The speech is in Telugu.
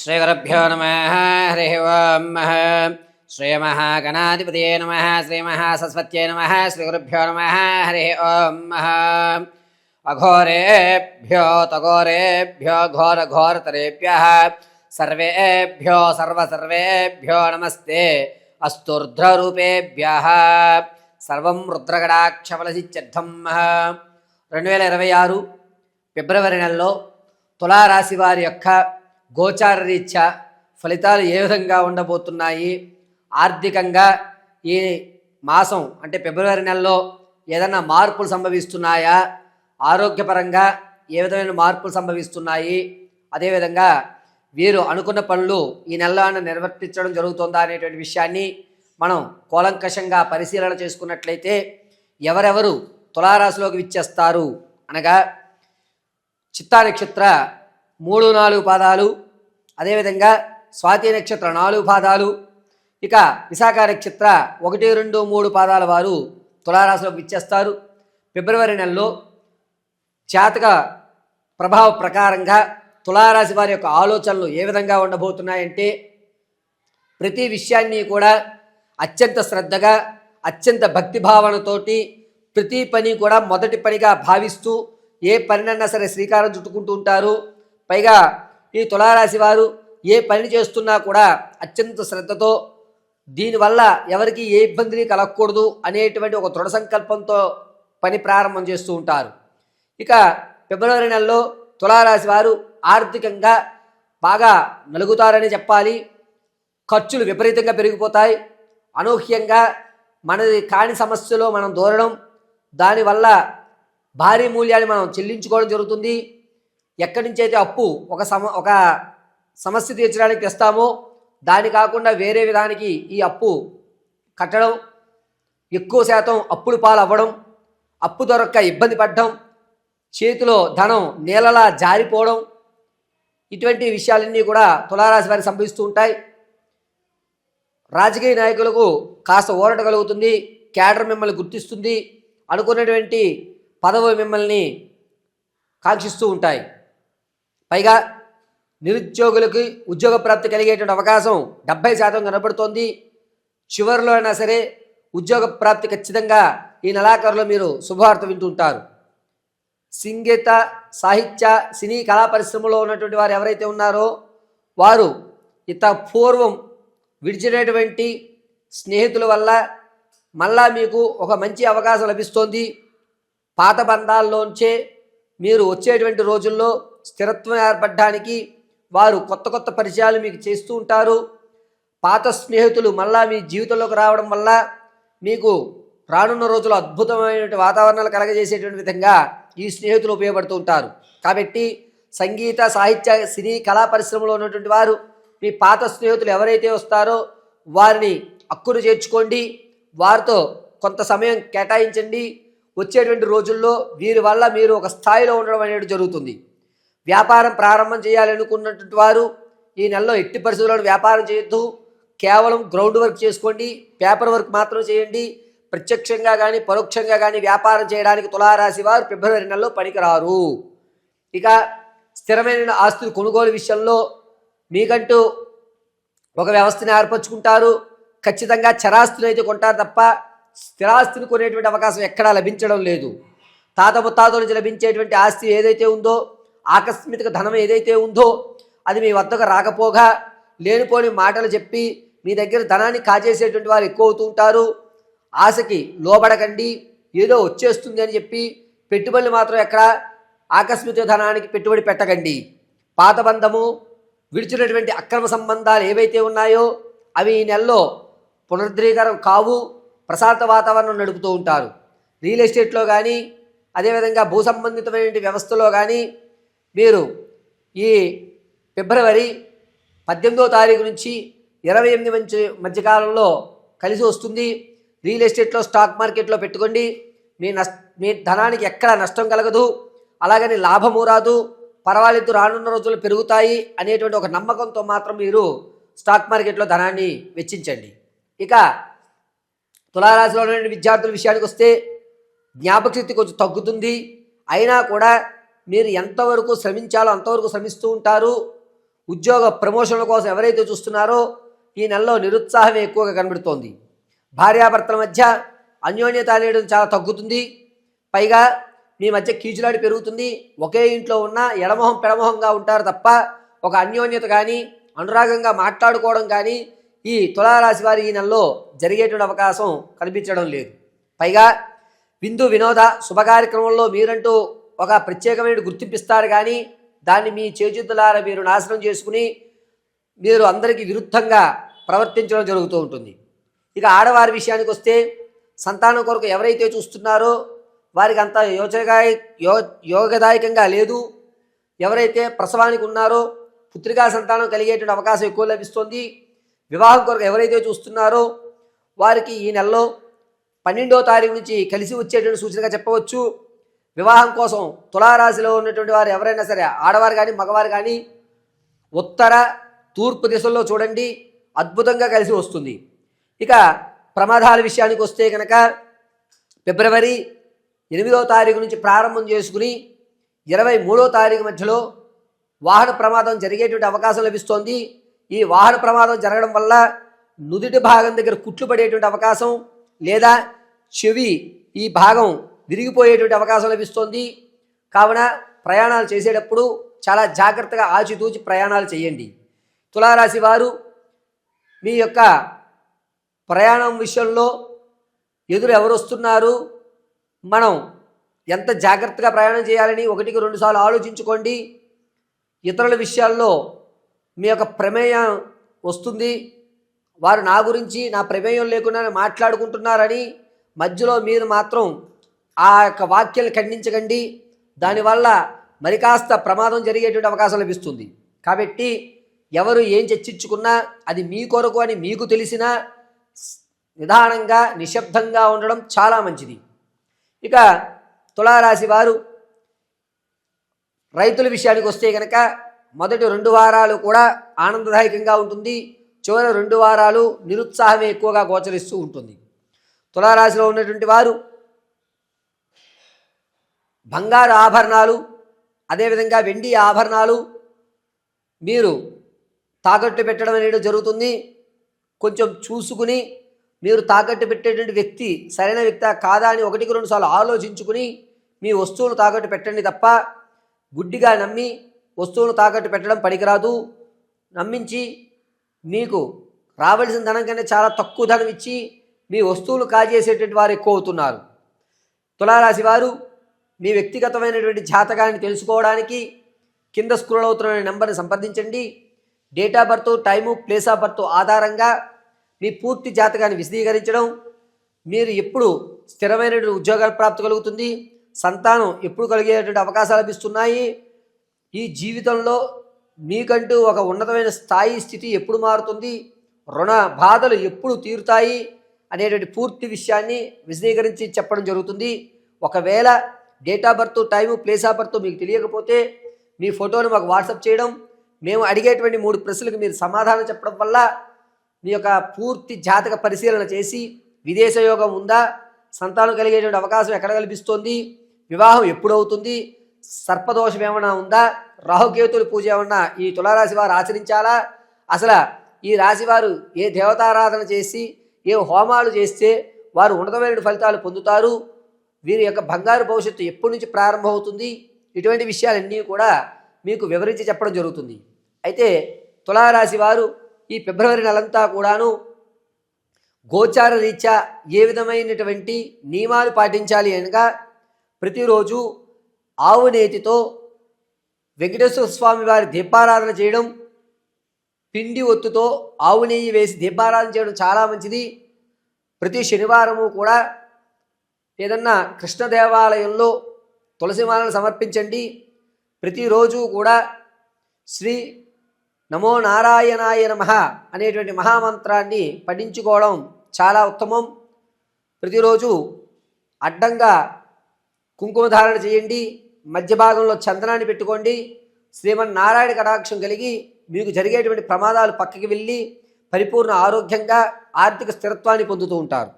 श्रीगुरुभ्यो नमः हरिः ओम् श्रीमहागणाधिपतये नमः श्रीमहासरस्वत्यै नमः श्रीगुरुभ्यो नमः हरिः ओम् अघोरेभ्यो तघोरेभ्यो घोरघोरतरेभ्यः सर्वेभ्यो सर्वेभ्यो नमस्ते अस्तुर्ध्वरूपेभ्यः सर्वं रुद्रगडाक्षफलसिद्ध्यर्थं 2026 ఫిబ్రవరి నెలలో తులారాశి వారి యొక్క గోచార రీత్యా ఫలితాలు ఏ విధంగా ఉండబోతున్నాయి, ఆర్థికంగా ఈ మాసం అంటే ఫిబ్రవరి నెలలో ఏదైనా మార్పులు సంభవిస్తున్నాయా, ఆరోగ్యపరంగా ఏ విధమైన మార్పులు సంభవిస్తున్నాయి, అదేవిధంగా వీరు అనుకున్న పనులు ఈ నెలలో నిర్వర్తించడం జరుగుతుందా అనేటువంటి విషయాన్ని మనం కూలంకషంగా పరిశీలన చేసుకున్నట్లయితే ఎవరెవరు తులారాశిలోకి విచ్చేస్తారు అనగా చిత్తా నక్షత్ర 3-4 పాదాలు, అదేవిధంగా స్వాతి నక్షత్ర 4 పాదాలు, ఇక విశాఖ నక్షత్ర 1-2-3 పాదాల వారు తులారాశిలోకి విచ్చేస్తారు. ఫిబ్రవరి నెలలో జాతక ప్రభావ ప్రకారంగా తులారాశి వారి యొక్క ఆలోచనలు ఏ విధంగా ఉండబోతున్నాయంటే ప్రతి విషయాన్ని కూడా అత్యంత శ్రద్ధగా అత్యంత భక్తిభావనతోటి ప్రతి పని కూడా మొదటి పనిగా భావిస్తూ ఏ పనినన్నా సరే శ్రీకారం చుట్టుకుంటూ ఉంటారు. పైగా ఈ తులారాశి వారు ఏ పని చేస్తున్నా కూడా అత్యంత శ్రద్ధతో దీనివల్ల ఎవరికి ఏ ఇబ్బందిని కలగకూడదు అనేటువంటి ఒక దృఢ సంకల్పంతో పని ప్రారంభం చేస్తూ ఉంటారు. ఇక ఫిబ్రవరి నెలలో తులారాశి వారు ఆర్థికంగా బాగా నలుగుతారని చెప్పాలి. ఖర్చులు విపరీతంగా పెరిగిపోతాయి. అనూహ్యంగా మనది కాని సమస్యలో మనం దూరడం, దానివల్ల భారీ మూల్యాన్ని మనం చెల్లించుకోవడం జరుగుతుంది. ఎక్కడి నుంచి అయితే అప్పు ఒక సమస్య తీర్చడానికి తెస్తామో దాని కాకుండా వేరే విధానికి ఈ అప్పు కట్టడం, ఎక్కువ శాతం అప్పులు పాలవ్వడం, అప్పు దొరక్క ఇబ్బంది పడడం, చేతిలో ధనం నేలలా జారిపోవడం, ఇటువంటి విషయాలన్నీ కూడా తులారాశి వారికి సంభవిస్తూ ఉంటాయి. రాజకీయ నాయకులకు కాస్త ఊరట కలుగుతుంది. క్యాడర్ మిమ్మల్ని గుర్తిస్తుంది. అనుకున్నటువంటి పదవి మిమ్మల్ని కాంక్షిస్తూ ఉంటాయి. పైగా నిరుద్యోగులకి ఉద్యోగ ప్రాప్తి కలిగేటువంటి అవకాశం 70% కనబడుతోంది. చివరిలో అయినా సరే ఉద్యోగ ప్రాప్తి ఖచ్చితంగా ఈ నెలాఖరులో మీరు శుభవార్త వింటుంటారు. సంగీత సాహిత్య సినీ కళా పరిశ్రమలో ఉన్నటువంటి వారు ఎవరైతే ఉన్నారో వారు పూర్వం విడిచినటువంటి స్నేహితుల వల్ల మళ్ళా మీకు ఒక మంచి అవకాశం లభిస్తోంది. పాత బంధాల్లోంచే మీరు వచ్చేటువంటి రోజుల్లో స్థిరత్వం ఏర్పడడానికి వారు కొత్త కొత్త పరిచయాలు మీకు చేస్తూ ఉంటారు. పాత స్నేహితులు మళ్ళా మీ జీవితంలోకి రావడం వల్ల మీకు రానున్న రోజుల్లో అద్భుతమైనటువంటి వాతావరణాలు కలగజేసేటువంటి విధంగా ఈ స్నేహితులు ఉపయోగపడుతూ ఉంటారు. కాబట్టి సంగీత సాహిత్య సినీ కళా పరిశ్రమలో ఉన్నటువంటి వారు మీ పాత స్నేహితులు ఎవరైతే వస్తారో వారిని అక్కును చేర్చుకోండి. వారితో కొంత సమయం కేటాయించండి. వచ్చేటువంటి రోజుల్లో వీరి వల్ల మీరు ఒక స్థాయిలో ఉండడం అనేది జరుగుతుంది. వ్యాపారం ప్రారంభం చేయాలనుకున్నటువంటి వారు ఈ నెలలో ఎట్టి పరిస్థితుల్లో వ్యాపారం చేయొద్దు. కేవలం గ్రౌండ్ వర్క్ చేసుకోండి. పేపర్ వర్క్ మాత్రం చేయండి. ప్రత్యక్షంగా కానీ పరోక్షంగా కానీ వ్యాపారం చేయడానికి తులారాశి వారు ఫిబ్రవరి నెలలో పనికిరారు. ఇక స్థిరమైన ఆస్తులు కొనుగోలు విషయంలో మీకంటూ ఒక వ్యవస్థను ఏర్పరచుకుంటారు. ఖచ్చితంగా చరాస్తుని అయితే కొంటారు తప్ప స్థిరాస్తిని కొనేటువంటి అవకాశం ఎక్కడా లభించడం లేదు. తాత ముత్తాతల నుంచి లభించేటువంటి ఆస్తి ఏదైతే ఉందో, ఆకస్మిక ధనం ఏదైతే ఉందో అది మీ వద్దకు రాకపోగా లేనిపోని మాటలు చెప్పి మీ దగ్గర ధనాన్ని కాజేసేటువంటి వారు ఎక్కువ అవుతూ ఉంటారు. ఆశకి లోబడకండి. ఏదో వచ్చేస్తుంది అని చెప్పి పెట్టుబడులు మాత్రం ఎక్కడ ఆకస్మిక ధనానికి పెట్టుబడి పెట్టకండి. పాత బంధము విడిచినటువంటి అక్రమ సంబంధాలు ఏవైతే ఉన్నాయో అవి ఈ నెలలో పునరుద్ధరీకరం కావు. ప్రశాంత వాతావరణం నడుపుతూ ఉంటారు. రియల్ ఎస్టేట్లో కానీ అదేవిధంగా భూ సంబంధితమైన వ్యవస్థలో కానీ మీరు ఈ ఫిబ్రవరి 18వ తారీఖు నుంచి 28 మధ్యకాలంలో కలిసి వస్తుంది. రియల్ ఎస్టేట్లో స్టాక్ మార్కెట్లో పెట్టుకోండి. మీ ధనానికి ఎక్కడ నష్టం కలగదు. అలాగని లాభము రాదు. పర్వాలేదు, రానున్న రోజులు పెరుగుతాయి అనేటువంటి ఒక నమ్మకంతో మాత్రం మీరు స్టాక్ మార్కెట్లో ధనాన్ని వెచ్చించండి. ఇక తులారాశిలో ఉన్న విద్యార్థుల విషయానికి వస్తే జ్ఞాపకశక్తి కొంచెం తగ్గుతుంది. అయినా కూడా మీరు ఎంతవరకు శ్రమించాలో అంతవరకు శ్రమిస్తూ ఉంటారు. ఉద్యోగ ప్రమోషన్ల కోసం ఎవరైతే చూస్తున్నారో ఈ నెలలో నిరుత్సాహమే ఎక్కువగా కనబడుతోంది. భార్యాభర్తల మధ్య అన్యోన్యత అనేది చాలా తగ్గుతుంది. పైగా మీ మధ్య కీచులాడి పెరుగుతుంది. ఒకే ఇంట్లో ఉన్న ఎడమొహం పెడమొహంగా ఉంటారు తప్ప ఒక అన్యోన్యత కానీ అనురాగంగా మాట్లాడుకోవడం కానీ ఈ తులారాశి వారి ఈ నెలలో జరిగేటువంటి అవకాశం కనిపించడం లేదు. పైగా విందు వినోద శుభ కార్యక్రమంలో మీరంటూ ఒక ప్రత్యేకమైన గుర్తింపిస్తారు కానీ దాన్ని మీ చేతులారా మీరు నాశనం చేసుకుని మీరు అందరికీ విరుద్ధంగా ప్రవర్తించడం జరుగుతూ ఉంటుంది. ఇక ఆడవారి విషయానికి వస్తే సంతానం కొరకు ఎవరైతే చూస్తున్నారో వారికి అంత యోగదాయకంగా లేదు. ఎవరైతే ప్రసవానికి ఉన్నారో పుత్రికా సంతానం కలిగేటువంటి అవకాశం ఎక్కువ లభిస్తుంది. వివాహం కొరకు ఎవరైతే చూస్తున్నారో వారికి ఈ నెలలో 12వ తారీఖు నుంచి కలిసి వచ్చేటువంటి సూచనగా చెప్పవచ్చు. వివాహం కోసం తులారాశిలో ఉన్నటువంటి వారు ఎవరైనా సరే ఆడవారు కానీ మగవారు కానీ ఉత్తర తూర్పు దిశల్లో చూడండి, అద్భుతంగా కలిసి వస్తుంది. ఇక ప్రమాదాల విషయానికి వస్తే కనుక ఫిబ్రవరి 8వ తారీఖు నుంచి ప్రారంభం చేసుకుని 23వ తారీఖు మధ్యలో వాహన ప్రమాదం జరిగేటువంటి అవకాశం లభిస్తోంది. ఈ వాహన ప్రమాదం జరగడం వల్ల నుదుటి భాగం దగ్గర కుట్లు పడేటువంటి అవకాశం లేదా చెవి ఈ భాగం విరిగిపోయేటువంటి అవకాశం లభిస్తోంది. కావున ప్రయాణాలు చేసేటప్పుడు చాలా జాగ్రత్తగా ఆచితూచి ప్రయాణాలు చేయండి. తులారాశి వారు మీ యొక్క ప్రయాణం విషయంలో ఎదురు ఎవరు వస్తున్నారు, మనం ఎంత జాగ్రత్తగా ప్రయాణం చేయాలని 1-2 సార్లు ఆలోచించుకోండి. ఇతరుల విషయాల్లో మీ యొక్క ప్రమేయం వస్తుంది. వారు నా గురించి నా ప్రమేయం లేకుండా మాట్లాడుకుంటున్నారని మధ్యలో మీరు మాత్రం ఆ యొక్క వాక్యాలు ఖండించకండి. దానివల్ల మరి కాస్త ప్రమాదం జరిగేటువంటి అవకాశం లభిస్తుంది. కాబట్టి ఎవరు ఏం చర్చించుకున్నా అది మీ కొరకు అని మీకు తెలిసినా నిదానంగా నిశ్శబ్దంగా ఉండడం చాలా మంచిది. ఇక తులారాశి వారు రైతుల విషయానికి వస్తే కనుక మొదటి 2 వారాలు కూడా ఆనందదాయకంగా ఉంటుంది. చివరి 2 వారాలు నిరుత్సాహమే ఎక్కువగా గోచరిస్తూ ఉంటుంది. తులారాశిలో ఉన్నటువంటి వారు బంగారు ఆభరణాలు అదేవిధంగా వెండి ఆభరణాలు మీరు తాకట్టు పెట్టడం అనేది జరుగుతుంది. కొంచెం చూసుకుని మీరు తాకట్టు పెట్టేటువంటి వ్యక్తి సరైన వ్యక్తి కాదా అని 1-2 సార్లు ఆలోచించుకుని మీ వస్తువులు తాకట్టు పెట్టండి తప్ప గుడ్డిగా నమ్మి వస్తువులు తాకట్టు పెట్టడం పనికిరాదు. నమ్మించి మీకు రావాల్సిన ధనం కన్నా చాలా తక్కువ ధనం ఇచ్చి మీ వస్తువులు కాజేసేటువంటి వారు ఎక్కువ అవుతున్నారు. తులారాశి వారు మీ వ్యక్తిగతమైనటువంటి జాతకాన్ని తెలుసుకోవడానికి కింద స్క్రోల్ అవుతున్న నెంబర్ని సంప్రదించండి. Date of birth, time, place of birth ఆధారంగా మీ పూర్తి జాతకాన్ని విశదీకరించడం, మీరు ఎప్పుడు స్థిరమైనటువంటి ఉద్యోగాల ప్రాప్తి కలుగుతుంది, సంతానం ఎప్పుడు కలిగేటువంటి అవకాశాలు లభిస్తున్నాయి, ఈ జీవితంలో మీకంటూ ఒక ఉన్నతమైన స్థాయి స్థితి ఎప్పుడు మారుతుంది, రుణ బాధలు ఎప్పుడు తీరుతాయి అనేటువంటి పూర్తి విషయాన్ని విశదీకరించి చెప్పడం జరుగుతుంది. ఒకవేళ date of birth, time, place of birth మీకు తెలియకపోతే మీ ఫోటోను మాకు వాట్సాప్ చేయడం, మేము అడిగేటువంటి 3 ప్రశ్నలకు మీరు సమాధానం చెప్పడం వల్ల మీ యొక్క పూర్తి జాతక పరిశీలన చేసి విదేశ యోగం ఉందా, సంతానం కలిగేటువంటి అవకాశం ఎక్కడ కల్పిస్తోంది, వివాహం ఎప్పుడు అవుతుంది, సర్పదోషం ఏమైనా ఉందా, రాహుకేతుల పూజ ఏమన్నా ఈ తులారాశి వారు ఆచరించాలా, అసలు ఈ రాశివారు ఏ దేవతారాధన చేసి ఏ హోమాలు చేస్తే వారు ఉన్నతమైన ఫలితాలు పొందుతారు, వీరి యొక్క బంగారు భవిష్యత్తు ఎప్పటి నుంచి ప్రారంభమవుతుంది, ఇటువంటి విషయాలన్నీ కూడా మీకు వివరించి చెప్పడం జరుగుతుంది. అయితే తులారాశి వారు ఈ ఫిబ్రవరి నెలంతా కూడాను గోచార రీత్యా ఏ విధమైనటువంటి నియమాలు పాటించాలి అనగా ప్రతిరోజు ఆవు నేతితో వెంకటేశ్వర స్వామి వారి దీపారాధన చేయడం, పిండి ఒత్తుతో ఆవు నెయ్యి వేసి దీపారాధన చేయడం చాలా మంచిది. ప్రతి శనివారము కూడా ఏదన్నా కృష్ణ దేవాలయంలో తులసిమాలను సమర్పించండి. ప్రతిరోజు కూడా శ్రీ నమో నారాయణాయ నమః అనేటువంటి మహామంత్రాన్ని పఠించుకోవడం చాలా ఉత్తమం. ప్రతిరోజు అడ్డంగా కుంకుమ ధారణ చేయండి, మధ్య భాగంలో చందనాన్ని పెట్టుకోండి. శ్రీమన్నారాయణ కటాక్షం కలిగి మీకు జరిగేటువంటి ప్రమాదాలు పక్కకి వెళ్ళి పరిపూర్ణ ఆరోగ్యంగా ఆర్థిక స్థిరత్వాన్ని పొందుతూ ఉంటారు.